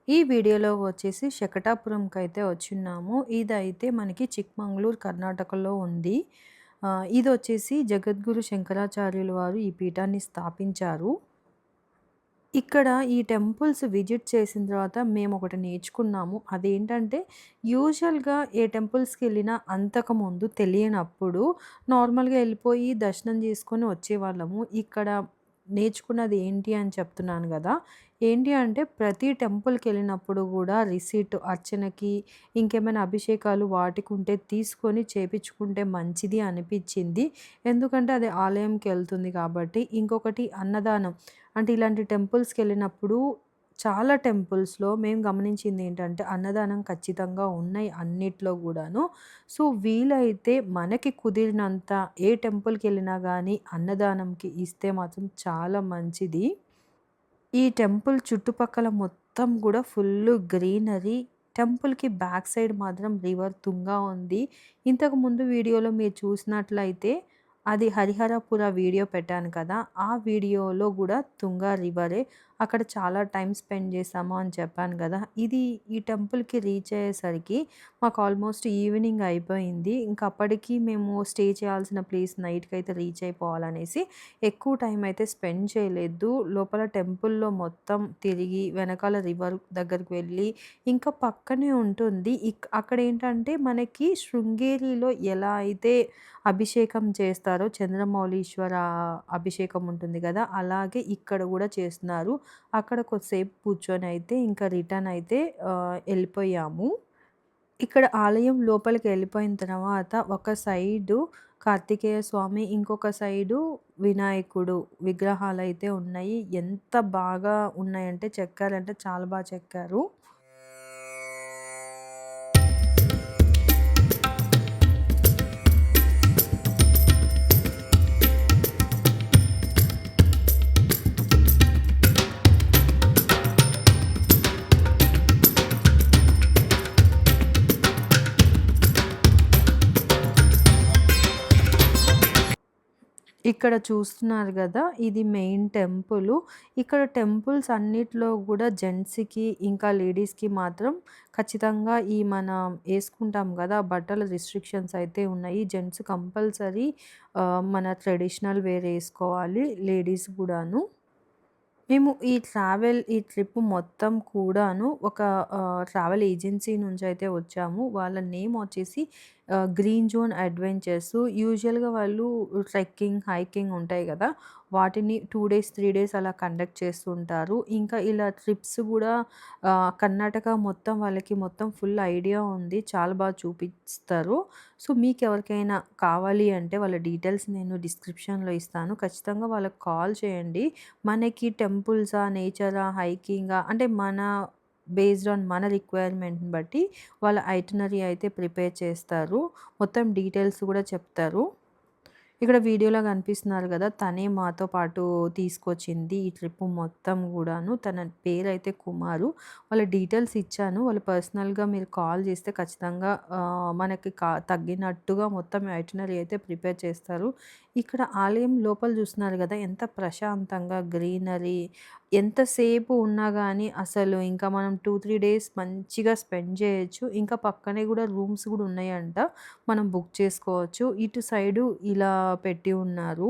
ఈ వీడియోలో వచ్చేసి శకటాపురంకైతే వచ్చున్నాము. ఇదైతే మనకి చిక్మంగళూరు, కర్ణాటకలో ఉంది. ఇదొచ్చేసి జగద్గురు శంకరాచార్యులు వారు ఈ పీఠాన్ని స్థాపించారు. ఇక్కడ ఈ టెంపుల్స్ విజిట్ చేసిన తర్వాత మేమొకటి నేర్చుకున్నాము. అదేంటంటే యూజువల్‌గా ఏ టెంపుల్స్‌కెళ్ళినా అంతకుముందు తెలియనప్పుడు నార్మల్‌గా ఎళ్ళిపోయి దర్శనం చేసుకొని వచ్చేవాళ్ళము. ఇక్కడ నేర్చుకున్నది ఏంటి అని చెప్తున్నాను గదా! ఏంటి అంటే ప్రతి టెంపుల్‌కెళ్ళినప్పుడు గూడా రిసీట్ అర్చనకి, ఇంకేమైనా అభిషేకాలు వాటికుంటే తీసుకొని చేపిచ్చుకుంటే మంచిది అనిపిచ్చింది. ఎందుకంటే అది ఆలయంకెళ్తుంది కాబట్టి. ఇంకొకటి అన్నదానం. అంటే ఇలాంటి టెంపుల్స్‌కెళ్ళినప్పుడు చాలా టెంపుల్స్‌లో మేము గమనించిందేంటంటే, అన్నదానం ఖచ్చితంగా ఉన్నాయి అన్నిట్లో గూడాను. సో, వీలైతే మనకి కుదిరినంత ఏ టెంపుల్‌కెళ్ళినా గానీ అన్నదానంకి ఇస్తే మాత్రం చాలా మంచిది. ఈ టెంపుల్ చుట్టుపక్కల మొత్తం గూడా ఫుల్లు గ్రీనరీ. టెంపుల్‌కి బ్యాక్ సైడ్ మాత్రం రివర్ తుంగా ఉంది. ఇంతకుముందు వీడియోలో మీరు చూసినట్లయితే అది హరిహరపుర వీడియో పెట్టాను కదా! ఆ వీడియోలో గూడా తుంగా రివరే. అక్కడ చాలా టైం స్పెండ్ చేశాము అని చెప్పాను గదా! ఈ టెంపుల్‌కి రీచ్ అయ్యేసరికి మాకు ఆల్మోస్ట్ ఈవినింగ్ అయిపోయింది. ఇంక అప్పటికి మేము స్టే చేయాల్సిన ప్లేస్ నైట్‌కైతే రీచ్ అయిపోవాలనేసి ఎక్కువ టైం అయితే స్పెండ్ చేయలేదు. లోపల టెంపుల్‌లో మొత్తం తిరిగి, వెనకాల రివర్ దగ్గరికి వెళ్ళి, ఇంకా పక్కనే ఉంటుంది. అక్కడేంటంటే మనకి శృంగేరిలో ఎలా అయితే అభిషేకం చేస్తారో చంద్రమౌళీశ్వర అభిషేకం ఉంటుంది గదా! అలాగే ఇక్కడ గూడా చేస్తున్నారు. అక్కడ కొద్దిసేపు కూర్చొనైతే ఇంకా రిటర్న్ అయితే ఎళ్ళిపోయాము. ఇక్కడ ఆలయం లోపలికి వెళ్ళిపోయిన తర్వాత ఒక సైడు కార్తికేయ స్వామి, ఇంకొక సైడు వినాయకుడు విగ్రహాలైతే ఉన్నాయి. ఎంత బాగా ఉన్నాయంటే చెక్కారంటే చాలా చెక్కారు. ఇక్కడ చూస్తున్నారు గదా! ఇది మెయిన్ టెంపులు. ఇక్కడ టెంపుల్స్ అన్నిట్లో గూడా జెంట్స్‌కి, ఇంకా లేడీస్‌కి మాత్రం ఖచ్చితంగా ఈ మనం యేసుకుంటాం గదా! బట్టల రిస్ట్రిక్షన్స్ అయితే ఉన్నాయి. జెంట్స్ కంపల్సరీ మన ట్రెడిషనల్ వేర్ యేసుకోవాలి. లేడీస్ గూడాను. మేము ఈ ట్రిప్ మొత్తం కూడాను ఒక ట్రావెల్ ఏజెన్సీ నుంచయితే వచ్చాము. వాళ్ళ నేమ్ వచ్చేసి గ్రీన్ జోన్ అడ్వెంచర్స్. యూజువల్‌గా వాళ్ళు ట్రెక్కింగ్, హైకింగ్ ఉంటాయి గదా! వాటిని 2 డేస్, 3 డేస్ అలా కండక్ట్ చేస్తుంటారు. ఇంకా ఇలా ట్రిప్స్ గూడా కర్ణాటక మొత్తం వాళ్ళకి మొత్తం ఫుల్ ఐడియా ఉంది. చాలా చూపిస్తారు. సో, మీకెవరికైనా కావాలి అంటే వాళ్ళ డీటెయిల్స్ నేను డిస్క్రిప్షన్‌లో ఇస్తాను. ఖచ్చితంగా వాళ్ళకి కాల్ చేయండి. మనకి టెంపుల్సా, నేచరా, హైకింగా అంటే బేస్డ్ ఆన్ మన రిక్వైర్మెంట్‌ని బట్టి వాళ్ళ ఐటినరీ అయితే ప్రిపేర్ చేస్తారు. మొత్తం డీటెయిల్స్ గూడా చెప్తారు. ఇక్కడ వీడియోలో కనిపిస్తున్నారు గదా! తనే మాతో పాటు తీసుకొచ్చింది ఈ ట్రిప్ మొత్తం గూడాను. తన పేరైతే కుమారు. వాళ్ళ డీటెయిల్స్ ఇచ్చాను. వాళ్ళు పర్సనల్‌గా మీరు కాల్ చేస్తే ఖచ్చితంగా మనకి తగ్గినట్టుగా మొత్తం ఐటినరీ అయితే ప్రిపేర్ చేస్తారు. ఇక్కడ ఆలయం లోపల చూస్తున్నారు గదా! ఎంత ప్రశాంతంగా గ్రీనరీ ఎంతసేపు ఉన్నా గానీ అసలు ఇంకా మనం 2, 3 డేస్ మంచిగా స్పెండ్ చేయొచ్చు. ఇంకా పక్కనే గూడా రూమ్స్ గూడా ఉన్నాయంట. మనం బుక్ చేసుకోవచ్చు. ఇటు సైడు ఇలా పెట్టి ఉన్నారు.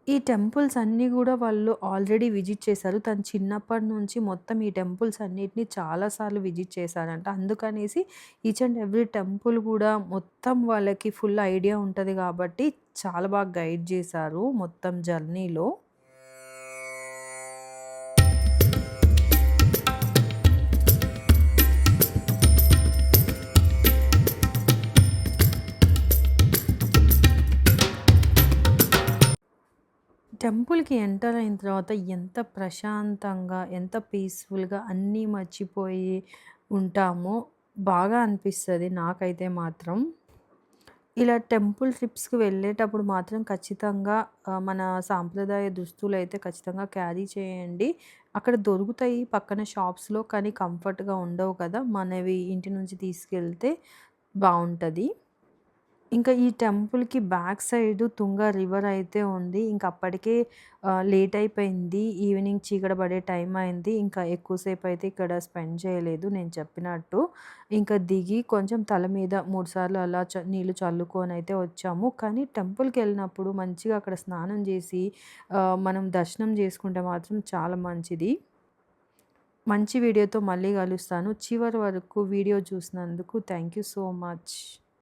ఈ టెంపుల్స్ అన్నీ గూడా వాళ్ళు ఆల్రెడీ విజిట్ చేశారు. తను చిన్నప్పటి నుంచి మొత్తం ఈ టెంపుల్స్ అన్నిటిని చాలా సార్లు విజిట్ చేశారంట. అందుకనేసి ఈచ్ అండ్ ఎవ్రీ టెంపుల్ గూడా మొత్తం వాళ్ళకి ఫుల్ ఐడియా ఉంటది గాబట్టి చాలా గైడ్ జేశారు మొత్తం జర్నీలో. టెంపుల్‌కి ఎంటర్ అయిన తర్వాత ఎంత ప్రశాంతంగా, ఎంత పీస్‌ఫుల్‌గా అన్నీ మర్చిపోయి ఉంటామో బాగా అనిపిస్తది నాకైతే మాత్రం. ఇలా టెంపుల్ ట్రిప్స్‌కి వెళ్ళేటప్పుడు మాత్రం ఖచ్చితంగా మన సాంప్రదాయ దుస్తులైతే ఖచ్చితంగా క్యారీ చేయండి. అక్కడ దొరుకుతాయి పక్కన షాప్స్‌లో. కానీ కంఫర్ట్‌గా ఉండవు కదా! మనవి ఇంటి నుంచి తీసుకెళ్తే బావుంటది. ఇంకా ఈ టెంపుల్‌కి బ్యాక్ సైడు తుంగ రివర్ అయితే ఉంది. ఇంక అప్పటికే లేట్ అయిపోయింది. ఈవినింగ్ చీకటి పడే టైం అయింది. ఇంకా ఎక్కువ సేపు అయితే ఇక్కడ స్పెండ్ చేయలేదు నేను చెప్పినట్టు. ఇంకా దిగి కొంచెం తల మీద 3 సార్లు అలా నీళ్లు చల్లుకొనైతే వచ్చాము. కానీ టెంపుల్‌కెళ్ళినప్పుడు మంచిగా అక్కడ స్నానం చేసి మనం దర్శనం చేసుకుంటే మాత్రం చాలా మంచిది. మంచి వీడియోతో మళ్ళీ కలుస్తాను. చివరి వరకు వీడియో చూసినందుకు థాంక్ యూ సో మచ్.